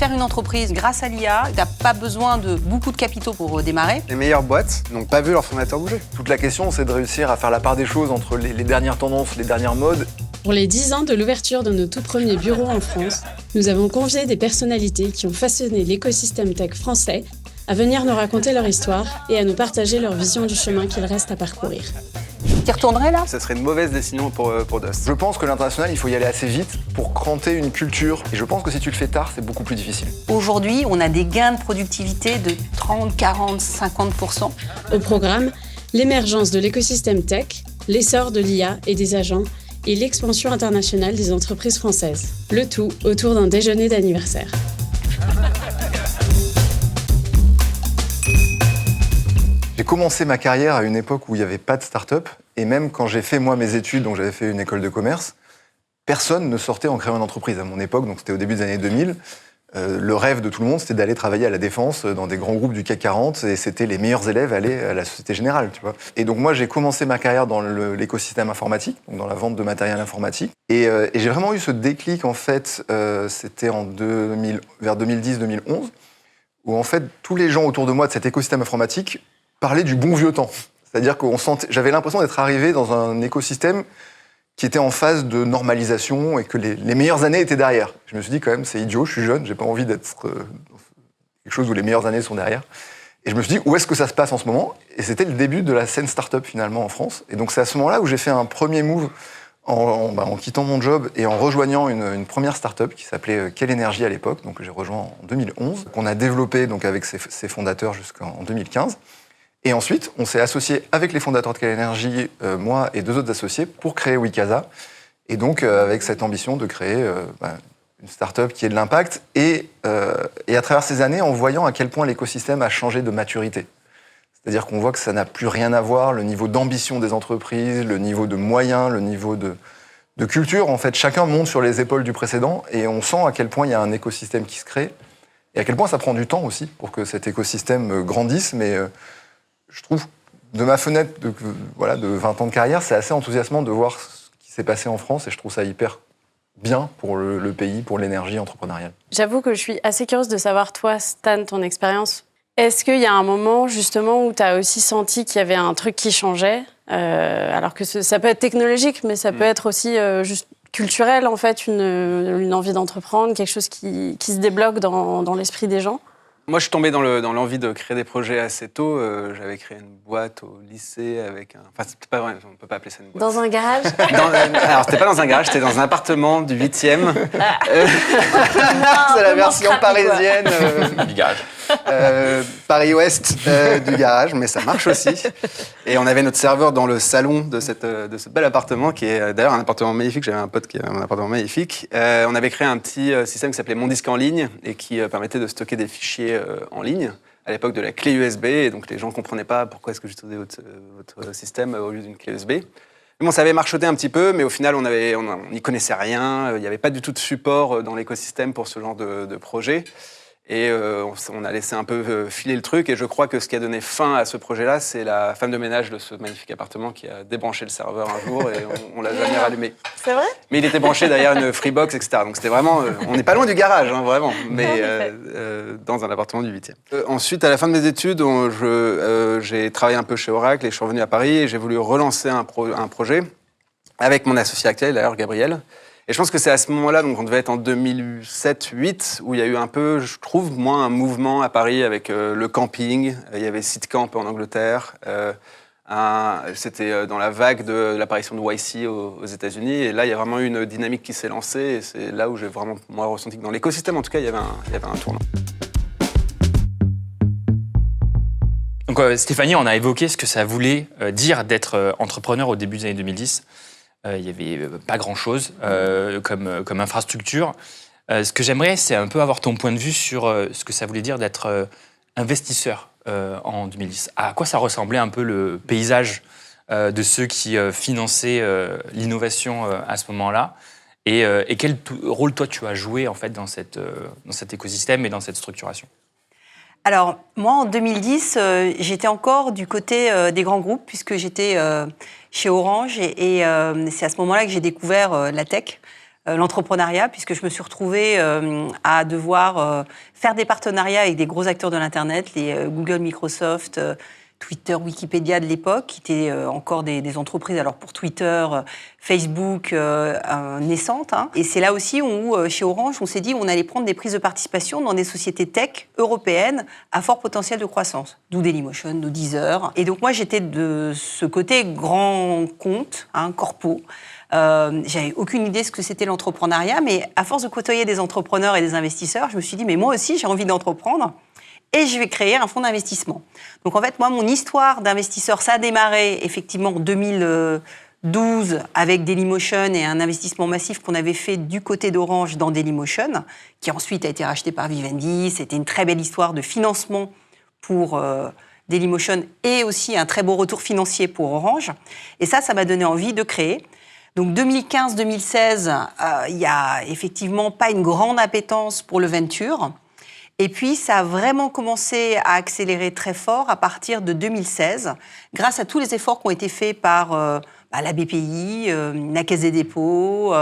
faire une entreprise grâce à l'IA. Tu n'as pas besoin de beaucoup de capitaux pour démarrer. Les meilleures boîtes n'ont pas vu leur fondateur bouger. Toute la question, c'est de réussir à faire la part des choses entre les dernières tendances, les dernières modes. Pour les 10 ans de l'ouverture de nos tout premiers bureaux en France, nous avons convié des personnalités qui ont façonné l'écosystème tech français à venir nous raconter leur histoire et à nous partager leur vision du chemin qu'il reste à parcourir. Tu retournerais là? Ça serait une mauvaise décision pour Dust. Je pense que l'international, il faut y aller assez vite pour cranter une culture. Et je pense que si tu le fais tard, c'est beaucoup plus difficile. Aujourd'hui, on a des gains de productivité de 30, 40, 50%. Au programme, l'émergence de l'écosystème tech, l'essor de l'IA et des agents et l'expansion internationale des entreprises françaises. Le tout autour d'un déjeuner d'anniversaire. J'ai commencé ma carrière à une époque où il n'y avait pas de start-up. Et même quand j'ai fait, moi, mes études, donc j'avais fait une école de commerce, personne ne sortait en créant une entreprise à mon époque, donc c'était au début des années 2000. Le rêve de tout le monde, c'était d'aller travailler à la Défense dans des grands groupes du CAC 40, et c'était les meilleurs élèves aller à la Société Générale, tu vois. Et donc moi, j'ai commencé ma carrière dans l'écosystème informatique, donc dans la vente de matériel informatique. Et j'ai vraiment eu ce déclic, en fait, c'était vers 2010-2011, où en fait, tous les gens autour de moi de cet écosystème informatique parlaient du bon vieux temps. C'est-à-dire que j'avais l'impression d'être arrivé dans un écosystème qui était en phase de normalisation et que les meilleures années étaient derrière. Je me suis dit quand même, c'est idiot, je suis jeune, j'ai pas envie d'être dans quelque chose où les meilleures années sont derrière. Et je me suis dit, où est-ce que ça se passe en ce moment? Et c'était le début de la scène start-up finalement en France. Et donc c'est à ce moment-là où j'ai fait un premier move en quittant mon job et en rejoignant une première start-up qui s'appelait Quelle Énergie à l'époque, donc que j'ai rejoint en 2011, qu'on a développé donc avec ses fondateurs jusqu'en 2015. Et ensuite, on s'est associé avec les fondateurs de Quelle Énergie, moi et deux autres associés, pour créer Wikaza. Et donc, avec cette ambition de créer une start-up qui ait de l'impact. Et à travers ces années, en voyant à quel point l'écosystème a changé de maturité. C'est-à-dire qu'on voit que ça n'a plus rien à voir, le niveau d'ambition des entreprises, le niveau de moyens, le niveau de culture. En fait, chacun monte sur les épaules du précédent. Et on sent à quel point il y a un écosystème qui se crée. Et à quel point ça prend du temps aussi pour que cet écosystème grandisse. Mais je trouve, de ma fenêtre de 20 ans de carrière, c'est assez enthousiasmant de voir ce qui s'est passé en France et je trouve ça hyper bien pour le pays, pour l'énergie entrepreneuriale. J'avoue que je suis assez curieuse de savoir, toi, Stan, ton expérience. Est-ce qu'il y a un moment, justement, où tu as aussi senti qu'il y avait un truc qui changeait alors que ça peut être technologique, mais ça peut être aussi juste culturel, en fait, une envie d'entreprendre, quelque chose qui se débloque dans l'esprit des gens? Moi, je suis tombé dans l'envie de créer des projets assez tôt. J'avais créé une boîte au lycée avec un... Enfin, c'est pas vrai, on ne peut pas appeler ça une boîte. Dans un garage? Alors, c'était pas dans un garage, c'était dans un appartement du 8e. C'est la version parisienne du garage. Paris-Ouest du garage, mais ça marche aussi. Et on avait notre serveur dans le salon de ce bel appartement, qui est d'ailleurs un appartement magnifique. J'avais un pote qui avait un appartement magnifique. On avait créé un petit système qui s'appelait Mon Disque en ligne et qui permettait de stocker des fichiers en ligne à l'époque de la clé USB. Et donc les gens ne comprenaient pas pourquoi est-ce que j'utilisais votre système au lieu d'une clé USB. Mais bon, ça avait marchoté un petit peu, mais au final, on n'y connaissait rien. Il n'y avait pas du tout de support dans l'écosystème pour ce genre de projet. Et on a laissé un peu filer le truc. Et je crois que ce qui a donné fin à ce projet-là, c'est la femme de ménage de ce magnifique appartement qui a débranché le serveur un jour et on l'a jamais rallumé. C'est vrai? Mais il était branché derrière une Freebox, etc. Donc c'était vraiment... on n'est pas loin du garage, hein, vraiment. Mais dans un appartement du 8e. Ensuite, à la fin de mes études, j'ai travaillé un peu chez Oracle et je suis revenu à Paris et j'ai voulu relancer un projet avec mon associé actuel, d'ailleurs, Gabriel. Et je pense que c'est à ce moment-là, donc on devait être en 2007-2008, où il y a eu un peu, je trouve, un mouvement à Paris avec le camping. Il y avait Sitcamp en Angleterre. C'était dans la vague de l'apparition de YC aux États-Unis. Et là, il y a vraiment eu une dynamique qui s'est lancée. Et c'est là où j'ai vraiment, moi, ressenti que dans l'écosystème, en tout cas, il y avait un tournant. Donc Stéphanie, on a évoqué ce que ça voulait dire d'être entrepreneur au début des années 2010. Il n'y avait pas grand-chose comme infrastructure. Ce que j'aimerais, c'est un peu avoir ton point de vue sur ce que ça voulait dire d'être investisseur en 2010. À quoi ça ressemblait un peu le paysage de ceux qui finançaient l'innovation à ce moment-là et quel rôle, toi, tu as joué en fait, dans cet écosystème et dans cette structuration? Alors, moi, en 2010, j'étais encore du côté des grands groupes, puisque j'étais chez Orange. Et c'est à ce moment-là que j'ai découvert la tech. l'entrepreneuriat, puisque je me suis retrouvée à devoir faire des partenariats avec des gros acteurs de l'Internet, les Google, Microsoft, Twitter, Wikipédia de l'époque, qui étaient encore des entreprises, alors pour Twitter, Facebook, naissantes. Hein. Et c'est là aussi où, chez Orange, on s'est dit qu'on allait prendre des prises de participation dans des sociétés tech européennes à fort potentiel de croissance, d'où Dailymotion, d'où Deezer. Et donc moi, j'étais de ce côté grand compte, hein, corpo. J'avais aucune idée de ce que c'était l'entrepreneuriat, mais à force de côtoyer des entrepreneurs et des investisseurs, je me suis dit, mais moi aussi, j'ai envie d'entreprendre. Et je vais créer un fonds d'investissement. Donc en fait, moi, mon histoire d'investisseur, ça a démarré effectivement en 2012 avec Dailymotion et un investissement massif qu'on avait fait du côté d'Orange dans Dailymotion, qui ensuite a été racheté par Vivendi. C'était une très belle histoire de financement pour Dailymotion et aussi un très beau retour financier pour Orange. Et ça m'a donné envie de créer. Donc 2015-2016, il n'y a effectivement pas une grande appétence pour le venture. Et puis, ça a vraiment commencé à accélérer très fort à partir de 2016, grâce à tous les efforts qui ont été faits par la BPI, la Caisse des dépôts,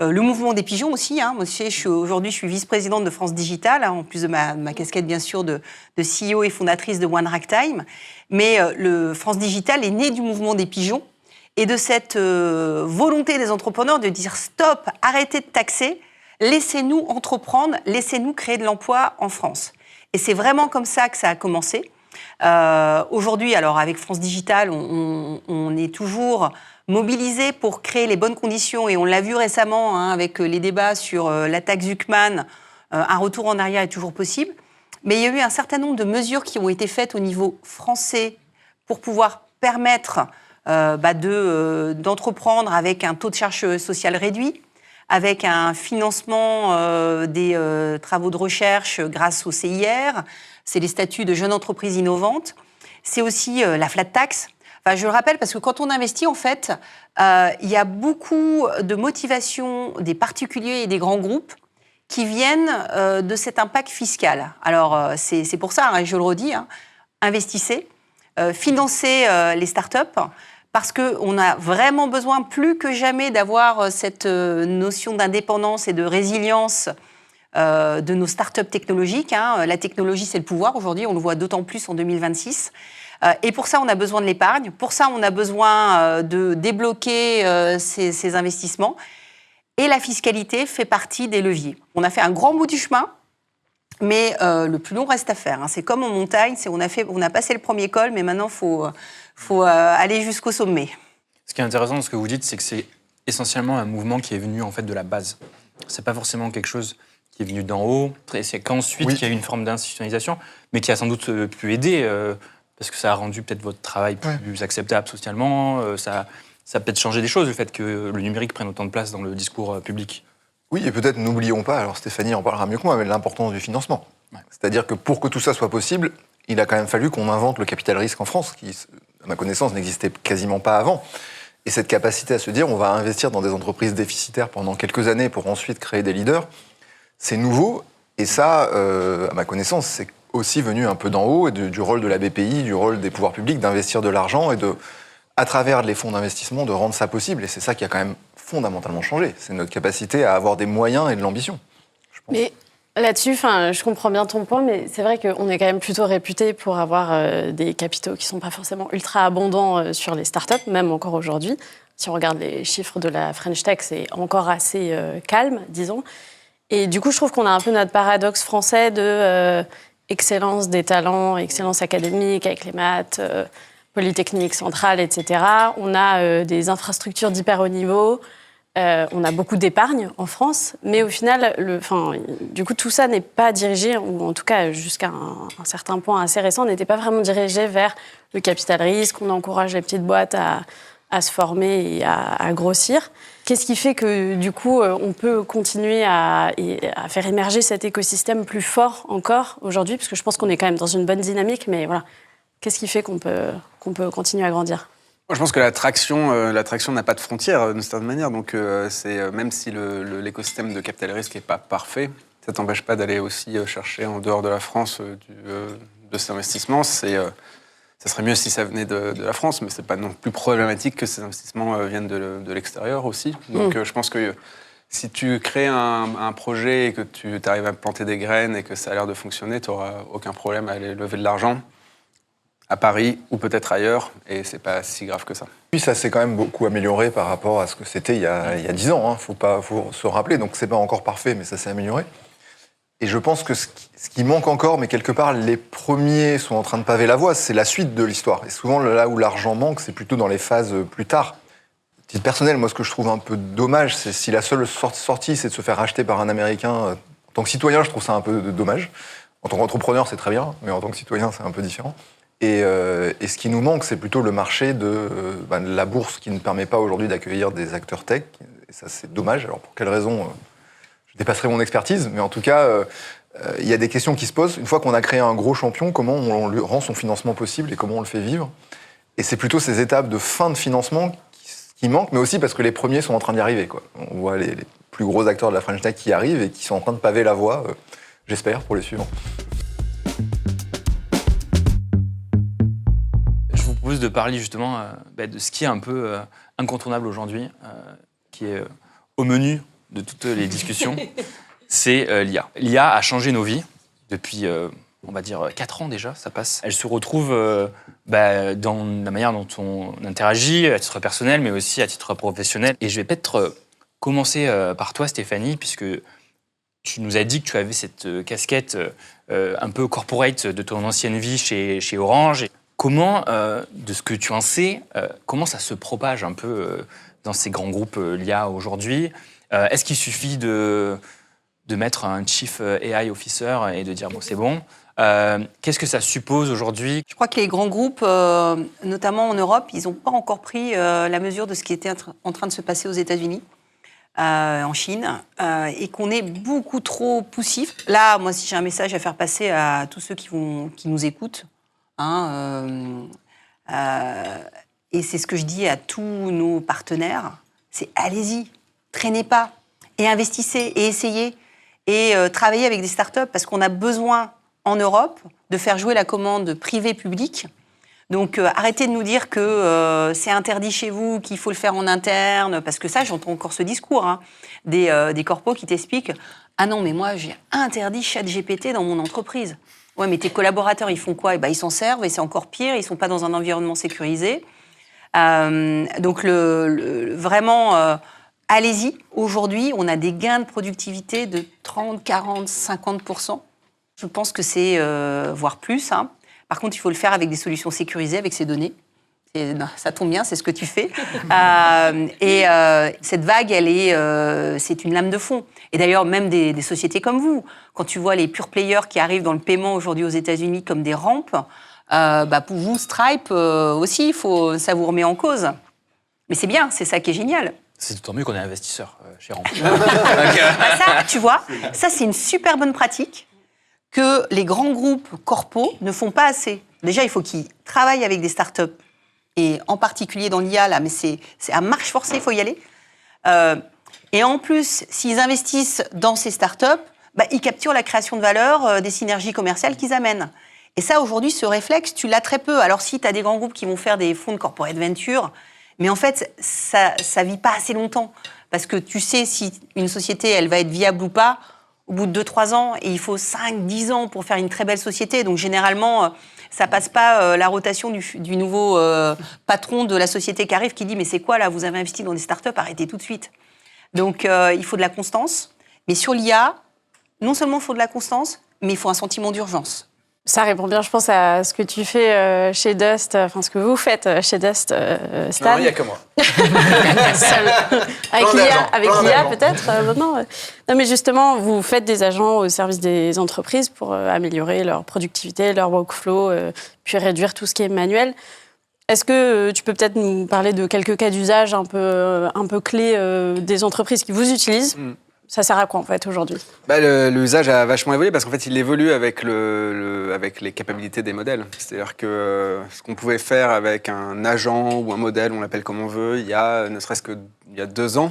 le mouvement des pigeons aussi. Hein. Moi, aujourd'hui, je suis vice-présidente de France Digital, hein, en plus de ma casquette, bien sûr, de CEO et fondatrice de One Ragtime. Mais le France Digital est né du mouvement des pigeons et de cette volonté des entrepreneurs de dire « stop, arrêtez de taxer ». Laissez-nous entreprendre, laissez-nous créer de l'emploi en France. Et c'est vraiment comme ça que ça a commencé. Aujourd'hui, alors avec France Digital, on est toujours mobilisé pour créer les bonnes conditions. Et on l'a vu récemment hein, avec les débats sur la taxe Zuckman. Un retour en arrière est toujours possible. Mais il y a eu un certain nombre de mesures qui ont été faites au niveau français pour pouvoir permettre d'entreprendre avec un taux de charge sociale réduit, avec un financement des travaux de recherche grâce au CIR. C'est les statuts de jeunes entreprises innovantes. C'est aussi la flat tax. Enfin, je le rappelle parce que quand on investit, en fait, il y a beaucoup de motivation des particuliers et des grands groupes qui viennent de cet impact fiscal. Alors, c'est pour ça, hein, je le redis, hein, investissez, financez les startups, parce qu'on a vraiment besoin, plus que jamais, d'avoir cette notion d'indépendance et de résilience de nos startups technologiques. Hein. La technologie, c'est le pouvoir aujourd'hui, on le voit d'autant plus en 2026. Et pour ça, on a besoin de l'épargne. Pour ça, on a besoin de débloquer ces investissements. Et la fiscalité fait partie des leviers. On a fait un grand bout du chemin, mais le plus long reste à faire. Hein. C'est comme en montagne, on a passé le premier col, mais maintenant, il faut aller jusqu'au sommet. Ce qui est intéressant dans ce que vous dites, c'est que c'est essentiellement un mouvement qui est venu en fait de la base. C'est pas forcément quelque chose qui est venu d'en haut. C'est qu'ensuite qu'il y a eu une forme d'institutionnalisation, mais qui a sans doute pu aider, parce que ça a rendu peut-être votre travail plus acceptable socialement. Ça a peut-être changé des choses, le fait que le numérique prenne autant de place dans le discours public. Oui, et peut-être n'oublions pas, alors Stéphanie en parlera mieux que moi, mais l'importance du financement. Ouais. C'est-à-dire que pour que tout ça soit possible, il a quand même fallu qu'on invente le capital risque en France, qui, à ma connaissance, n'existait quasiment pas avant. Et cette capacité à se dire, on va investir dans des entreprises déficitaires pendant quelques années pour ensuite créer des leaders, c'est nouveau. Et ça, à ma connaissance, c'est aussi venu un peu d'en haut, et du rôle de la BPI, du rôle des pouvoirs publics d'investir de l'argent et à travers les fonds d'investissement, de rendre ça possible. Et c'est ça qui a quand même fondamentalement changé. C'est notre capacité à avoir des moyens et de l'ambition, je pense. Mais là-dessus, je comprends bien ton point, mais c'est vrai qu'on est quand même plutôt réputé pour avoir des capitaux qui ne sont pas forcément ultra abondants sur les startups, même encore aujourd'hui. Si on regarde les chiffres de la French Tech, c'est encore assez calme, disons. Et du coup, je trouve qu'on a un peu notre paradoxe français de excellence des talents, excellence académique avec les maths, Polytechnique centrale, etc. On a des infrastructures d'hyper haut niveau. On a beaucoup d'épargne en France, mais au final, du coup, tout ça n'est pas dirigé, ou en tout cas jusqu'à un certain point assez récent, n'était pas vraiment dirigé vers le capital risque. On encourage les petites boîtes à se former et à grossir. Qu'est-ce qui fait que, du coup, on peut continuer à faire émerger cet écosystème plus fort encore aujourd'hui? Parce que je pense qu'on est quand même dans une bonne dynamique, mais voilà, qu'est-ce qui fait qu'on peut continuer à grandir? Moi, je pense que l'attraction n'a pas de frontières, d'une certaine manière. Donc, même si l'écosystème de capital risque n'est pas parfait, ça ne t'empêche pas d'aller aussi chercher en dehors de la France de ces investissements. Ça serait mieux si ça venait de la France, mais ce n'est pas non plus problématique que ces investissements viennent de l'extérieur aussi. Donc, je pense qu'il Si tu crées un projet et que tu arrives à planter des graines et que ça a l'air de fonctionner, tu n'auras aucun problème à aller lever de l'argent à Paris ou peut-être ailleurs, et c'est pas si grave que ça. Puis ça s'est quand même beaucoup amélioré par rapport à ce que c'était il y a 10 ans. Faut se rappeler, donc c'est pas encore parfait, mais ça s'est amélioré. Et je pense que ce qui manque encore, mais quelque part, les premiers sont en train de paver la voie, c'est la suite de l'histoire. Et souvent, là où l'argent manque, c'est plutôt dans les phases plus tard. À titre personnel, moi, ce que je trouve un peu dommage, c'est si la seule sortie, c'est de se faire racheter par un Américain. En tant que citoyen, je trouve ça un peu dommage. En tant qu'entrepreneur, c'est très bien, mais en tant que citoyen, c'est un peu différent. Et ce qui nous manque, c'est plutôt le marché de la bourse qui ne permet pas aujourd'hui d'accueillir des acteurs tech. Et ça, c'est dommage. Alors, pour quelles raisons je dépasserai mon expertise, mais en tout cas, il y a des questions qui se posent. Une fois qu'on a créé un gros champion, comment on lui rend son financement possible et comment on le fait vivre? Et c'est plutôt ces étapes de fin de financement qui manquent, mais aussi parce que les premiers sont en train d'y arriver, quoi. On voit les plus gros acteurs de la French Tech qui arrivent et qui sont en train de paver la voie, j'espère, pour les suivants. Je vous propose de parler justement de ce qui est un peu incontournable aujourd'hui, qui est au menu de toutes les discussions, c'est l'IA. L'IA a changé nos vies depuis, on va dire, 4 ans déjà, ça passe. Elle se retrouve dans la manière dont on interagit, à titre personnel, mais aussi à titre professionnel. Et je vais peut-être commencer par toi, Stéphanie, puisque tu nous as dit que tu avais cette casquette un peu corporate de ton ancienne vie chez Orange. Comment, de ce que tu en sais, comment ça se propage un peu dans ces grands groupes l'IA aujourd'hui? Est-ce qu'il suffit de mettre un Chief AI Officer et de dire « bon, c'est bon ». Qu'est-ce que ça suppose aujourd'hui? Je crois que les grands groupes, notamment en Europe, ils n'ont pas encore pris la mesure de ce qui était en train de se passer aux États-Unis, en Chine, et qu'on est beaucoup trop poussif. Là, moi, si j'ai un message à faire passer à tous ceux qui nous écoutent, et c'est ce que je dis à tous nos partenaires, c'est allez-y, traînez pas, et investissez, et essayez, et travaillez avec des startups, parce qu'on a besoin, en Europe, de faire jouer la commande privée-publique. Donc, arrêtez de nous dire que c'est interdit chez vous, qu'il faut le faire en interne, parce que ça, j'entends encore ce discours, des corpos qui t'expliquent « Ah non, mais moi, j'ai interdit ChatGPT dans mon entreprise. » Ouais, mais tes collaborateurs, ils font quoi? Ils s'en servent, et c'est encore pire, ils ne sont pas dans un environnement sécurisé. Donc, vraiment... allez-y, aujourd'hui, on a des gains de productivité de 30, 40, 50%. Je pense que c'est, voire plus. Par contre, il faut le faire avec des solutions sécurisées, avec ces données. Ça tombe bien, c'est ce que tu fais. Cette vague, c'est une lame de fond. Et d'ailleurs, même des sociétés comme vous, quand tu vois les pure players qui arrivent dans le paiement aujourd'hui aux États-Unis comme des rampes, pour vous, Stripe aussi, ça vous remet en cause. Mais c'est bien, c'est ça qui est génial. C'est d'autant mieux qu'on est investisseur chez Ramp. Ça, tu vois, ça, c'est une super bonne pratique que les grands groupes corpos ne font pas assez. Déjà, il faut qu'ils travaillent avec des startups, et en particulier dans l'IA, là, mais c'est à marche forcée, il faut y aller. Et en plus, s'ils investissent dans ces startups, ils capturent la création de valeur, des synergies commerciales qu'ils amènent. Et ça, aujourd'hui, ce réflexe, tu l'as très peu. Alors, si tu as des grands groupes qui vont faire des fonds de corporate venture, mais en fait, ça vit pas assez longtemps. Parce que tu sais si une société, elle va être viable ou pas au bout de 2-3 ans. Et il faut 5-10 ans pour faire une très belle société. Donc, généralement, ça passe pas la rotation du nouveau patron de la société qui arrive, qui dit « Mais c'est quoi, là, vous avez investi dans des startups, arrêtez tout de suite. » Donc, il faut de la constance. Mais sur l'IA, non seulement il faut de la constance, mais il faut un sentiment d'urgence. Ça répond bien, je pense, à ce que tu fais chez Dust, enfin ce que vous faites chez Dust, Stan. Non, il n'y a que moi. Avec l'IA peut-être maintenant. Non, mais justement, vous faites des agents au service des entreprises pour améliorer leur productivité, leur workflow, puis réduire tout ce qui est manuel. Est-ce que tu peux peut-être nous parler de quelques cas d'usage un peu clés des entreprises qui vous utilisent? Ça sert à quoi, en fait, aujourd'hui? L'usage a vachement évolué parce qu'en fait, il évolue avec les capacités des modèles. C'est-à-dire que ce qu'on pouvait faire avec un agent ou un modèle, on l'appelle comme on veut, ne serait-ce qu'il y a 2 ans,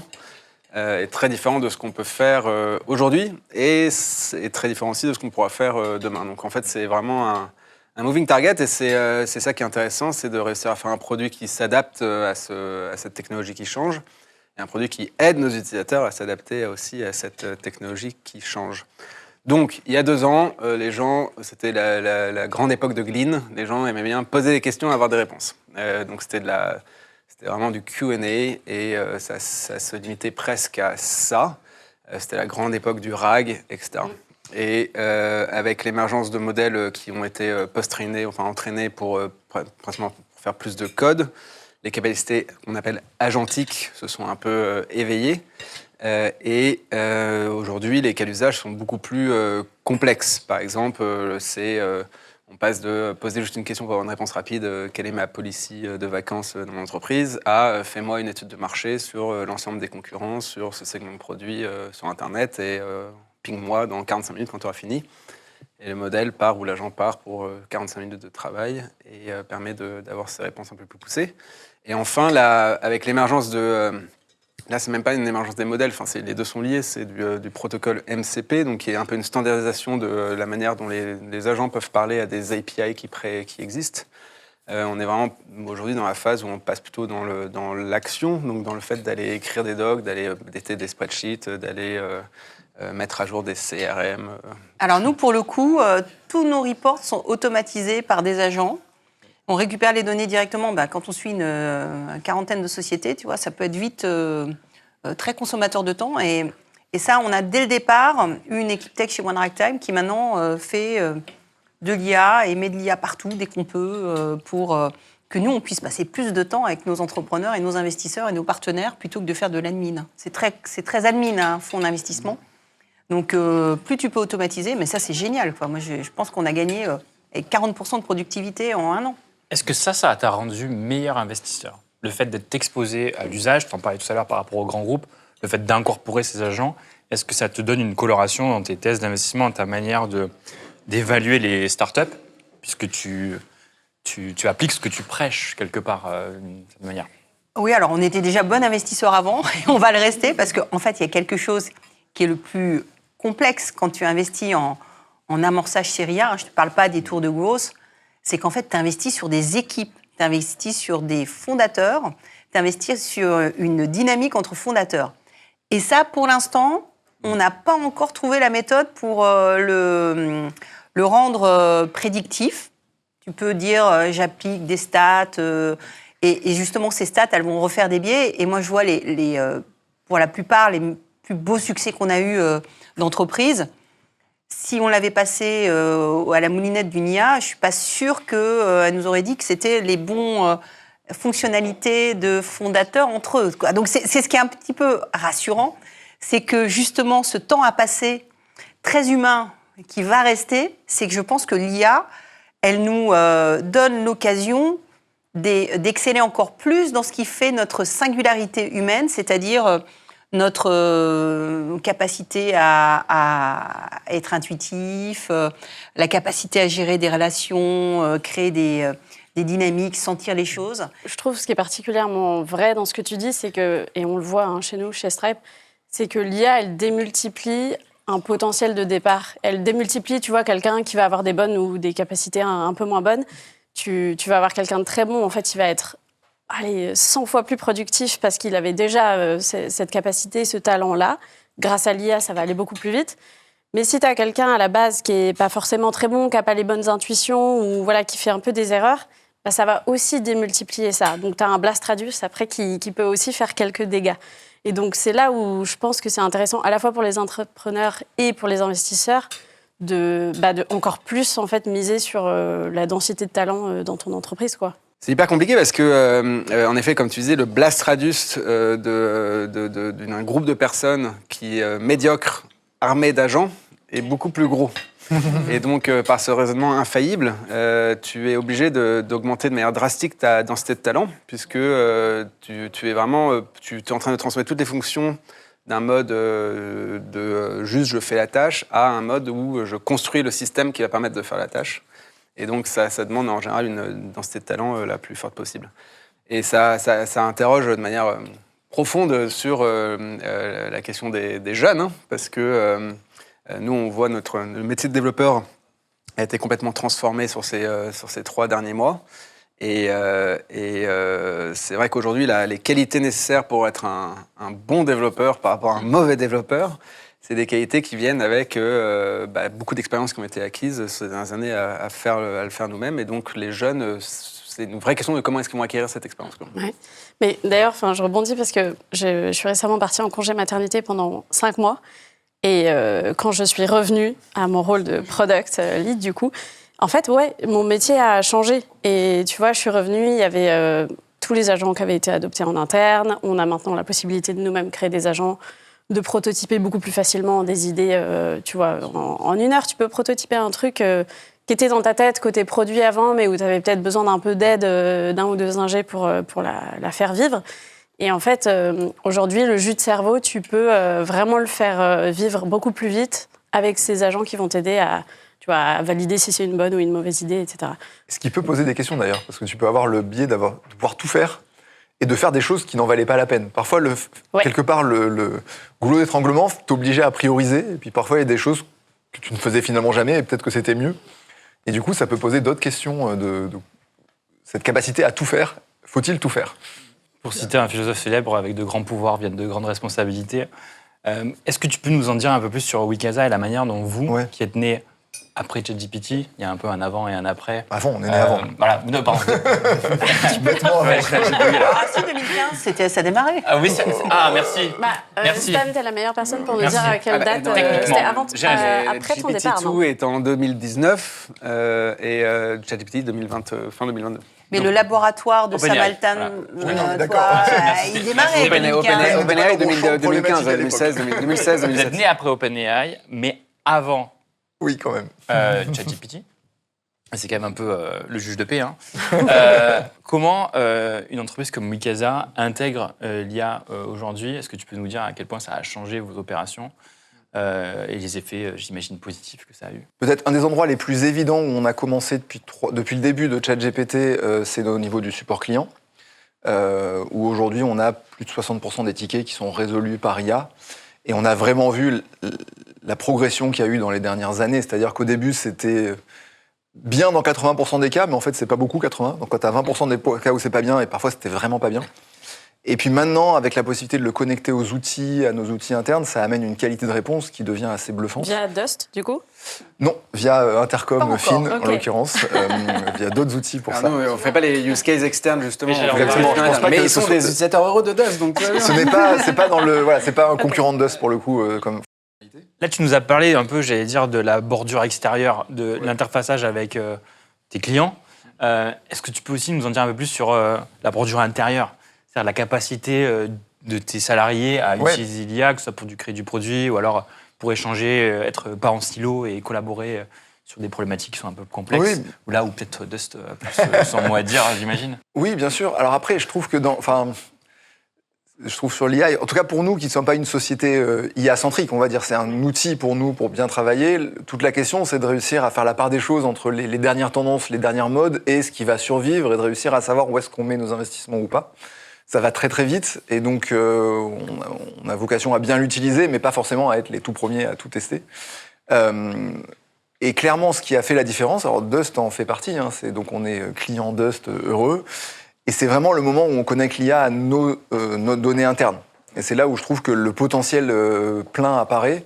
est très différent de ce qu'on peut faire aujourd'hui et c'est très différent aussi de ce qu'on pourra faire demain. Donc, en fait, c'est vraiment un moving target et c'est ça qui est intéressant, c'est de réussir à faire un produit qui s'adapte à cette technologie qui change. et un produit qui aide nos utilisateurs à s'adapter aussi à cette technologie qui change. Donc, il y a 2 ans, les gens, c'était la grande époque de Glean, les gens aimaient bien poser des questions et avoir des réponses. Donc, c'était vraiment du Q&A et ça se limitait presque à ça. C'était la grande époque du RAG, etc. Et avec l'émergence de modèles qui ont été entraînés pour principalement pour faire plus de code, les capacités qu'on appelle agentiques se sont un peu éveillées. Aujourd'hui, les cas d'usage sont beaucoup plus complexes. Par exemple, on passe de poser juste une question pour avoir une réponse rapide, quelle est ma policy de vacances dans mon entreprise, à fais-moi une étude de marché sur l'ensemble des concurrents, sur ce segment de produit sur Internet et ping-moi dans 45 minutes quand tu auras fini. Et le modèle part ou l'agent part pour 45 minutes de travail et permet d'avoir ces réponses un peu plus poussées. Et enfin, avec l'émergence de... Là, c'est même pas une émergence des modèles, les deux sont liés, c'est du protocole MCP, donc qui est un peu une standardisation de la manière dont les agents peuvent parler à des API qui existent. On est vraiment aujourd'hui dans la phase où on passe plutôt dans l'action, donc dans le fait d'aller écrire des docs, d'aller éditer des spreadsheets, d'aller mettre à jour des CRM. Alors nous, pour le coup, tous nos reports sont automatisés par des agents. On récupère les données directement. Quand on suit une quarantaine de sociétés, tu vois, ça peut être vite très consommateur de temps. Et ça, on a dès le départ une équipe tech chez One Ragtime qui maintenant fait de l'IA et met de l'IA partout dès qu'on peut pour que nous, on puisse passer plus de temps avec nos entrepreneurs et nos investisseurs et nos partenaires plutôt que de faire de l'admin. C'est très admin, un fonds d'investissement. Donc, plus tu peux automatiser, mais ça, c'est génial, quoi. Moi, je pense qu'on a gagné avec 40% de productivité en 1 an. Est-ce que ça t'a rendu meilleur investisseur? Le fait d'être exposé à l'usage, tu en parlais tout à l'heure par rapport aux grands groupes, le fait d'incorporer ces agents, est-ce que ça te donne une coloration dans tes thèses d'investissement, dans ta manière d'évaluer les startups, puisque tu appliques ce que tu prêches quelque part d'une certaine manière? Oui, alors on était déjà bon investisseur avant et on va le rester parce qu'en fait, il y a quelque chose qui est le plus complexe quand tu investis en amorçage série A. Je ne te parle pas des tours de growth. C'est qu'en fait, tu investis sur des équipes, tu investis sur des fondateurs, tu investis sur une dynamique entre fondateurs. Et ça, pour l'instant, on n'a pas encore trouvé la méthode pour le rendre prédictif. Tu peux dire, j'applique des stats, et justement, ces stats, elles vont refaire des biais. Et moi, je vois pour la plupart, les plus beaux succès qu'on a eus d'entreprise. Si on l'avait passé à la moulinette d'une IA, je ne suis pas sûre qu'elle nous aurait dit que c'était les bons fonctionnalités de fondateurs entre eux, quoi. Donc, c'est ce qui est un petit peu rassurant, c'est que justement, ce temps à passer très humain qui va rester, c'est que je pense que l'IA, elle nous donne l'occasion d'exceller encore plus dans ce qui fait notre singularité humaine, c'est-à-dire notre capacité à être intuitif, la capacité à gérer des relations, créer des dynamiques, sentir les choses. Je trouve ce qui est particulièrement vrai dans ce que tu dis, c'est que, et on le voit chez nous, chez Stripe, c'est que l'IA, elle démultiplie un potentiel de départ. Elle démultiplie, tu vois, quelqu'un qui va avoir des bonnes ou des capacités un peu moins bonnes. Tu vas avoir quelqu'un de très bon, en fait, il va être 100 fois plus productif parce qu'il avait déjà cette capacité, ce talent-là. Grâce à l'IA, ça va aller beaucoup plus vite. Mais si tu as quelqu'un à la base qui n'est pas forcément très bon, qui n'a pas les bonnes intuitions ou voilà, qui fait un peu des erreurs, ça va aussi démultiplier ça. Donc tu as un blast radius après qui peut aussi faire quelques dégâts. Et donc c'est là où je pense que c'est intéressant à la fois pour les entrepreneurs et pour les investisseurs de encore plus en fait miser sur la densité de talent dans ton entreprise, quoi. C'est hyper compliqué parce que, en effet, comme tu disais, le blast radius d'un groupe de personnes qui est médiocre, armé d'agents, est beaucoup plus gros. Et donc, par ce raisonnement infaillible, tu es obligé d'augmenter de manière drastique ta densité de talent, puisque tu es en train de transformer toutes les fonctions d'un mode de juste je fais la tâche à un mode où je construis le système qui va permettre de faire la tâche. Et donc, ça demande en général une densité de talent la plus forte possible. Et ça interroge de manière profonde sur la question des jeunes, hein, parce que nous, on voit le métier de développeur a été complètement transformé sur ces 3 derniers mois. Et c'est vrai qu'aujourd'hui, les qualités nécessaires pour être un bon développeur par rapport à un mauvais développeur, c'est des qualités qui viennent avec beaucoup d'expériences qui ont été acquises ces dernières années à le faire nous-mêmes. Et donc, les jeunes, c'est une vraie question de comment est-ce qu'ils vont acquérir cette expérience. Ouais. Mais d'ailleurs, je rebondis parce que je suis récemment partie en congé maternité pendant 5 mois. Et quand je suis revenue à mon rôle de product lead, du coup, en fait, mon métier a changé. Et tu vois, je suis revenue, il y avait tous les agents qui avaient été adoptés en interne. On a maintenant la possibilité de nous-mêmes créer des agents, de prototyper beaucoup plus facilement des idées. Tu vois, en 1 heure, tu peux prototyper un truc qui était dans ta tête côté produit avant, mais où tu avais peut-être besoin d'un peu d'aide d'un ou deux ingés pour la faire vivre. Et en fait, aujourd'hui, le jus de cerveau, tu peux vraiment le faire vivre beaucoup plus vite avec ces agents qui vont t'aider à valider si c'est une bonne ou une mauvaise idée, etc. Ce qui peut poser des questions d'ailleurs, parce que tu peux avoir le biais de pouvoir tout faire et de faire des choses qui n'en valaient pas la peine. Parfois, quelque part, le goulot d'étranglement t'obligeait à prioriser, et puis parfois, il y a des choses que tu ne faisais finalement jamais, et peut-être que c'était mieux. Et du coup, ça peut poser d'autres questions de cette capacité à tout faire. Faut-il tout faire ? Pour citer un philosophe célèbre, avec de grands pouvoirs viennent de grandes responsabilités. Est-ce que tu peux nous en dire un peu plus sur Wikasa et la manière dont vous, qui êtes né après ChatGPT, il y a un peu un avant et un après. Avant, on est né avant. Voilà, non, pardon. Bêtement avant. Si, 2015, ça démarrait. Ah oui, merci. Merci. Stan, t'es la meilleure personne pour nous dire à quelle date c'était après ton départ. GPT-2 est en 2019 et ChatGPT fin 2022. Mais le laboratoire de Sam Altman, il démarrait. OpenAI 2015, 2016. Vous êtes né après OpenAI, mais avant. Oui, quand même. ChatGPT. C'est quand même un peu le juge de paix. Hein. Comment une entreprise comme Wikasa intègre l'IA aujourd'hui ? Est-ce que tu peux nous dire à quel point ça a changé vos opérations et les effets, j'imagine, positifs que ça a eu ? Peut-être un des endroits les plus évidents où on a commencé depuis le début de ChatGPT, c'est au niveau du support client, où aujourd'hui on a plus de 60% des tickets qui sont résolus par IA. Et on a vraiment vu la progression qu'il y a eu dans les dernières années. C'est-à-dire qu'au début, c'était bien dans 80% des cas, mais en fait, c'est pas beaucoup, 80%. Donc quand tu as 20% des cas où c'est pas bien, et parfois c'était vraiment pas bien. Et puis maintenant, avec la possibilité de le connecter aux outils, à nos outils internes, ça amène une qualité de réponse qui devient assez bluffante. Via Dust, du coup ? Non, via Intercom Fin, en l'occurrence, via d'autres outils pour ça. Non, on ne fait pas les use cases externes, justement. Exactement. Je pense pas mais que ils sont des utilisateurs heureux de Dust, donc... c'est pas un concurrent de Dust, pour le coup, comme... Là, tu nous as parlé un peu, j'allais dire, de la bordure extérieure, de l'interfaçage avec tes clients. Est-ce que tu peux aussi nous en dire un peu plus sur la bordure intérieure ? C'est-à-dire la capacité de tes salariés à utiliser l'IA, que ce soit pour créer du produit ou alors pour échanger, être pas en stylo et collaborer sur des problématiques qui sont un peu complexes. Oui. Ou là où peut-être Dust a plus son mot à dire, j'imagine. Oui, bien sûr. Alors après, je trouve que sur l'IA, en tout cas pour nous qui ne sommes pas une société IA-centrique, on va dire, c'est un outil pour nous pour bien travailler. Toute la question, c'est de réussir à faire la part des choses entre les dernières tendances, les dernières modes et ce qui va survivre et de réussir à savoir où est-ce qu'on met nos investissements ou pas. Ça va très très vite et donc on a vocation à bien l'utiliser, mais pas forcément à être les tout premiers à tout tester. Et clairement, ce qui a fait la différence, alors Dust en fait partie, donc on est client Dust heureux, et c'est vraiment le moment où on connecte l'IA à nos données internes. Et c'est là où je trouve que le potentiel plein apparaît,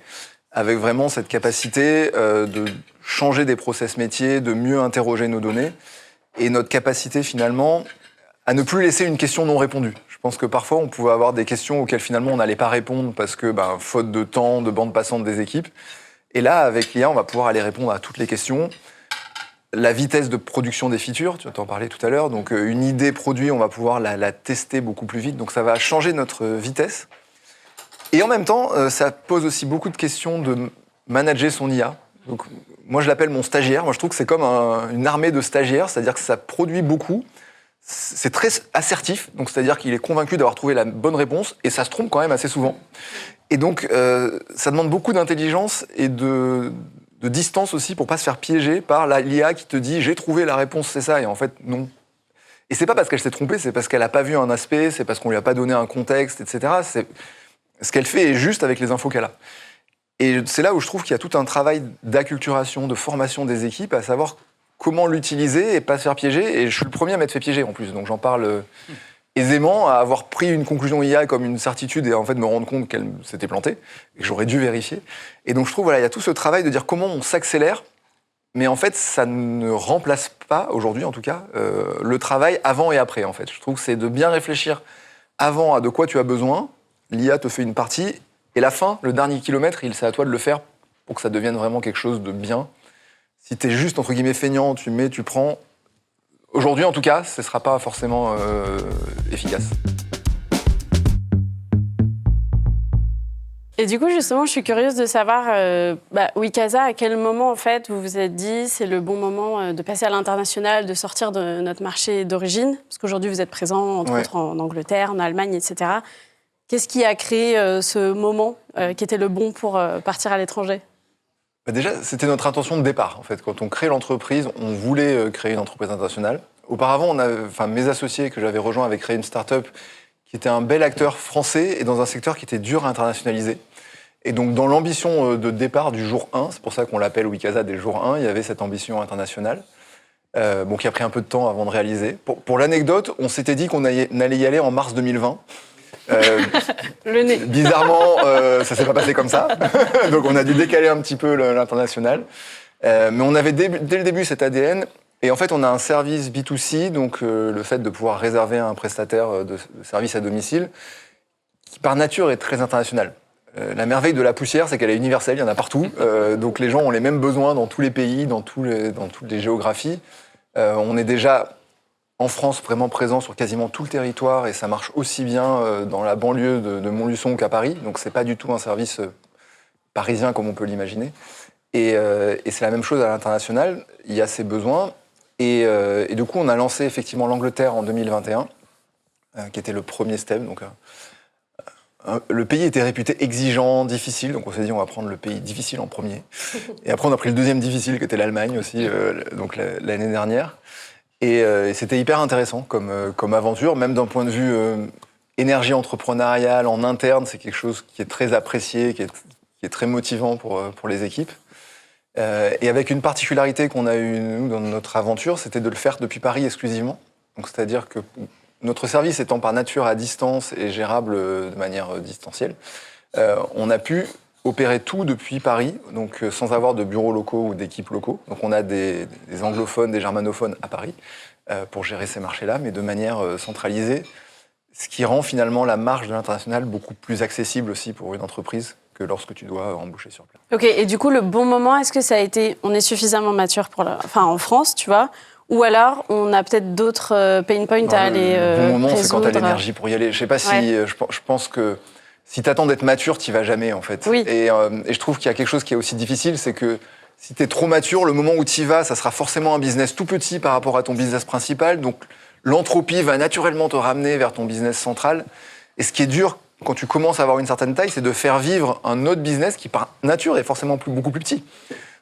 avec vraiment cette capacité de changer des process métiers, de mieux interroger nos données, et notre capacité finalement à ne plus laisser une question non répondue. Je pense que parfois, on pouvait avoir des questions auxquelles finalement on n'allait pas répondre parce que, faute de temps, de bande passante des équipes. Et là, avec l'IA, on va pouvoir aller répondre à toutes les questions. La vitesse de production des features, tu en parlais tout à l'heure, donc une idée produit, on va pouvoir la tester beaucoup plus vite. Donc ça va changer notre vitesse. Et en même temps, ça pose aussi beaucoup de questions de manager son IA. Donc, moi, je l'appelle mon stagiaire. Moi, je trouve que c'est comme une armée de stagiaires, c'est-à-dire que ça produit beaucoup. C'est très assertif, donc c'est-à-dire qu'il est convaincu d'avoir trouvé la bonne réponse, et ça se trompe quand même assez souvent. Et donc, ça demande beaucoup d'intelligence et de distance aussi pour pas se faire piéger par l'IA qui te dit « j'ai trouvé la réponse, c'est ça », et en fait, non. Et c'est pas parce qu'elle s'est trompée, c'est parce qu'elle a pas vu un aspect, c'est parce qu'on lui a pas donné un contexte, etc. Ce qu'elle fait est juste avec les infos qu'elle a. Et c'est là où je trouve qu'il y a tout un travail d'acculturation, de formation des équipes, à savoir comment l'utiliser et pas se faire piéger. Et je suis le premier à m'être fait piéger en plus, donc j'en parle aisément, à avoir pris une conclusion IA comme une certitude et en fait me rendre compte qu'elle s'était plantée et que j'aurais dû vérifier. Et donc je trouve, voilà, il y a tout ce travail de dire comment on s'accélère, mais en fait ça ne remplace pas, aujourd'hui en tout cas, le travail avant et après en fait. Je trouve que c'est de bien réfléchir avant à de quoi tu as besoin, l'IA te fait une partie, et la fin, le dernier kilomètre, c'est à toi de le faire pour que ça devienne vraiment quelque chose de bien. Si t'es juste, entre guillemets, feignant, tu mets, tu prends... Aujourd'hui, en tout cas, ce ne sera pas forcément efficace. Et du coup, justement, je suis curieuse de savoir, Wikasa, à quel moment, en fait, vous vous êtes dit c'est le bon moment de passer à l'international, de sortir de notre marché d'origine? Parce qu'aujourd'hui, vous êtes présent, entre autres, en Angleterre, en Allemagne, etc. Qu'est-ce qui a créé ce moment qui était le bon pour partir à l'étranger? Déjà, c'était notre intention de départ, en fait. Quand on crée l'entreprise, on voulait créer une entreprise internationale. Auparavant, mes associés que j'avais rejoints avaient créé une start-up qui était un bel acteur français et dans un secteur qui était dur à internationaliser. Et donc, dans l'ambition de départ du jour 1, c'est pour ça qu'on l'appelle Wikasa dès le jour 1, il y avait cette ambition internationale, qui a pris un peu de temps avant de réaliser. Pour l'anecdote, on s'était dit qu'on allait y aller en mars 2020. Le nez. Bizarrement, ça s'est pas passé comme ça. Donc on a dû décaler un petit peu l'international. Mais on avait dès le début cet ADN. Et en fait, on a un service B2C, donc le fait de pouvoir réserver un prestataire de service à domicile, qui par nature est très international. La merveille de la poussière, c'est qu'elle est universelle, il y en a partout. Donc les gens ont les mêmes besoins dans tous les pays, dans toutes les géographies. On est déjà... en France, vraiment présent sur quasiment tout le territoire, et ça marche aussi bien dans la banlieue de Montluçon qu'à Paris. Donc c'est pas du tout un service parisien comme on peut l'imaginer. Et c'est la même chose à l'international, il y a ces besoins. Et du coup, on a lancé effectivement l'Angleterre en 2021, qui était le premier step. Donc, le pays était réputé exigeant, difficile, donc on s'est dit on va prendre le pays difficile en premier. Et après, on a pris le deuxième difficile, qui était l'Allemagne aussi, donc l'année dernière. Et c'était hyper intéressant comme aventure, même d'un point de vue énergie entrepreneuriale en interne, c'est quelque chose qui est très apprécié, qui est très motivant pour les équipes. Et avec une particularité qu'on a eue, nous, dans notre aventure, c'était de le faire depuis Paris exclusivement. Donc, c'est-à-dire que notre service étant par nature à distance et gérable de manière distancielle, on a pu opérer tout depuis Paris, donc sans avoir de bureaux locaux ou d'équipes locaux. Donc on a des anglophones, des germanophones à Paris pour gérer ces marchés-là, mais de manière centralisée, ce qui rend finalement la marge de l'international beaucoup plus accessible aussi pour une entreprise que lorsque tu dois embaucher sur place. Ok, et du coup, le bon moment, est-ce que ça a été... On est suffisamment mature en France, tu vois, ou alors on a peut-être d'autres pain points à aller résoudre. Le bon moment, c'est quand tu as l'énergie pour y aller. Je sais pas si... Je pense que si tu attends d'être mature, tu vas jamais, en fait. Oui. Et je trouve qu'il y a quelque chose qui est aussi difficile, c'est que si tu es trop mature, le moment où tu y vas, ça sera forcément un business tout petit par rapport à ton business principal. Donc, l'entropie va naturellement te ramener vers ton business central. Et ce qui est dur, quand tu commences à avoir une certaine taille, c'est de faire vivre un autre business qui, par nature, est forcément beaucoup plus petit.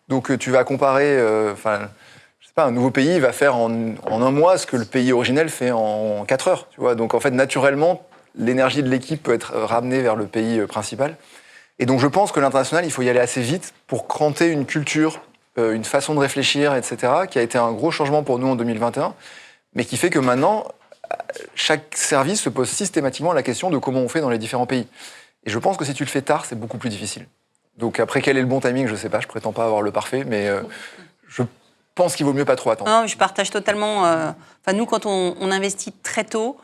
Donc, tu vas comparer... je sais pas, un nouveau pays va faire en un mois ce que le pays originel fait en 4 heures. Tu vois. Donc, en fait, naturellement, l'énergie de l'équipe peut être ramenée vers le pays principal. Et donc, je pense que l'international, il faut y aller assez vite pour cranter une culture, une façon de réfléchir, etc., qui a été un gros changement pour nous en 2021, mais qui fait que maintenant, chaque service se pose systématiquement la question de comment on fait dans les différents pays. Et je pense que si tu le fais tard, c'est beaucoup plus difficile. Donc après, quel est le bon timing, je ne sais pas, je ne prétends pas avoir le parfait, mais je pense qu'il vaut mieux pas trop attendre. Non, je partage totalement. Nous, quand on investit très tôt,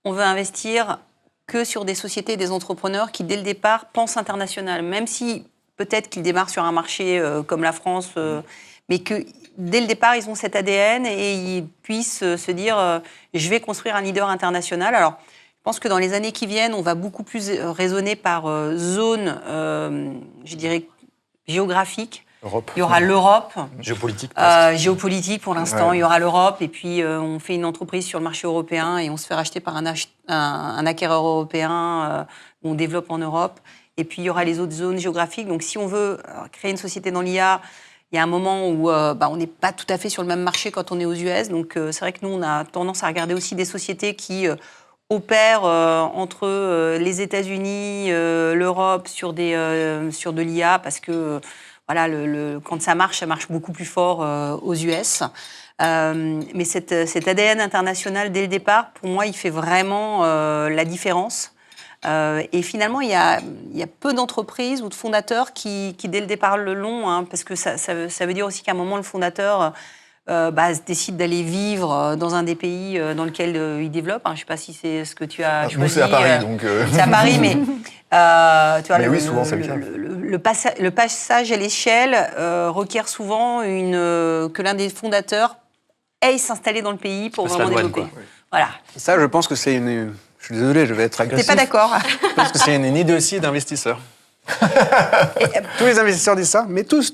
on veut investir que sur des sociétés, des entrepreneurs qui, dès le départ, pensent international. Même si peut-être qu'ils démarrent sur un marché comme la France, mais que dès le départ, ils ont cet ADN et ils puissent se dire je vais construire un leader international. Alors, je pense que dans les années qui viennent, on va beaucoup plus raisonner par zone, je dirais, géographique. Europe. Il y aura l'Europe. Géopolitique. Géopolitique pour l'instant, Ouais. il y aura l'Europe. Et puis, on fait une entreprise sur le marché européen et on se fait racheter par un acquéreur européen. On développe en Europe. Et puis, il y aura les autres zones géographiques. Donc, si on veut créer une société dans l'IA, il y a un moment où on n'est pas tout à fait sur le même marché quand on est aux US. Donc, c'est vrai que nous, on a tendance à regarder aussi des sociétés qui opèrent entre les États-Unis, l'Europe sur de l'IA parce que... voilà, quand ça marche beaucoup plus fort aux US. Mais cet ADN international, dès le départ, pour moi, il fait vraiment la différence. Et finalement, il y a peu d'entreprises ou de fondateurs qui dès le départ, le l'ont, hein, parce que ça veut dire aussi qu'à un moment, le fondateur décide d'aller vivre dans un des pays dans lequel il développe. Hein. Je ne sais pas si c'est ce que tu as choisi. Nous, c'est à Paris, donc... C'est à Paris, mais... tu vois, Mais oui, souvent, c'est le cas. Le passage à l'échelle requiert souvent que l'un des fondateurs aille s'installer dans le pays pour passe vraiment la douane, développer. quoi. Voilà. Ça, je pense que c'est une... Je suis désolé, je vais être T'es agressif. pas d'accord? Je pense que c'est une idiotie d'investisseurs. Tous les investisseurs disent ça, mais tous.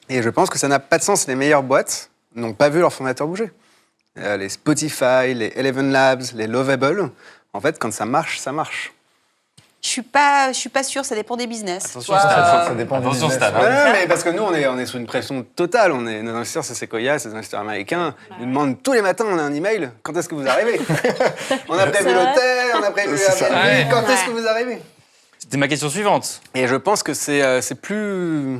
Et je pense que ça n'a pas de sens. Les meilleures boîtes n'ont pas vu leurs fondateurs bouger. Les Spotify, les Eleven Labs, les Lovable, en fait, quand ça marche, ça marche. Je suis pas sûre, ça dépend des business. Attention, Toi, Ça dépend du Attention, business. Stan. Ouais. Ouais, mais parce que nous, on est sous une pression totale. Nos investisseurs, c'est Sequoia, c'est des investisseurs américains. Ils nous demandent tous les matins, on a un email, quand est-ce que vous arrivez? On a prévu C'est vrai l'hôtel, on a prévu C'est ça. Airbnb, Ouais. quand est-ce que vous arrivez? C'était ma question suivante. Et je pense que c'est plus...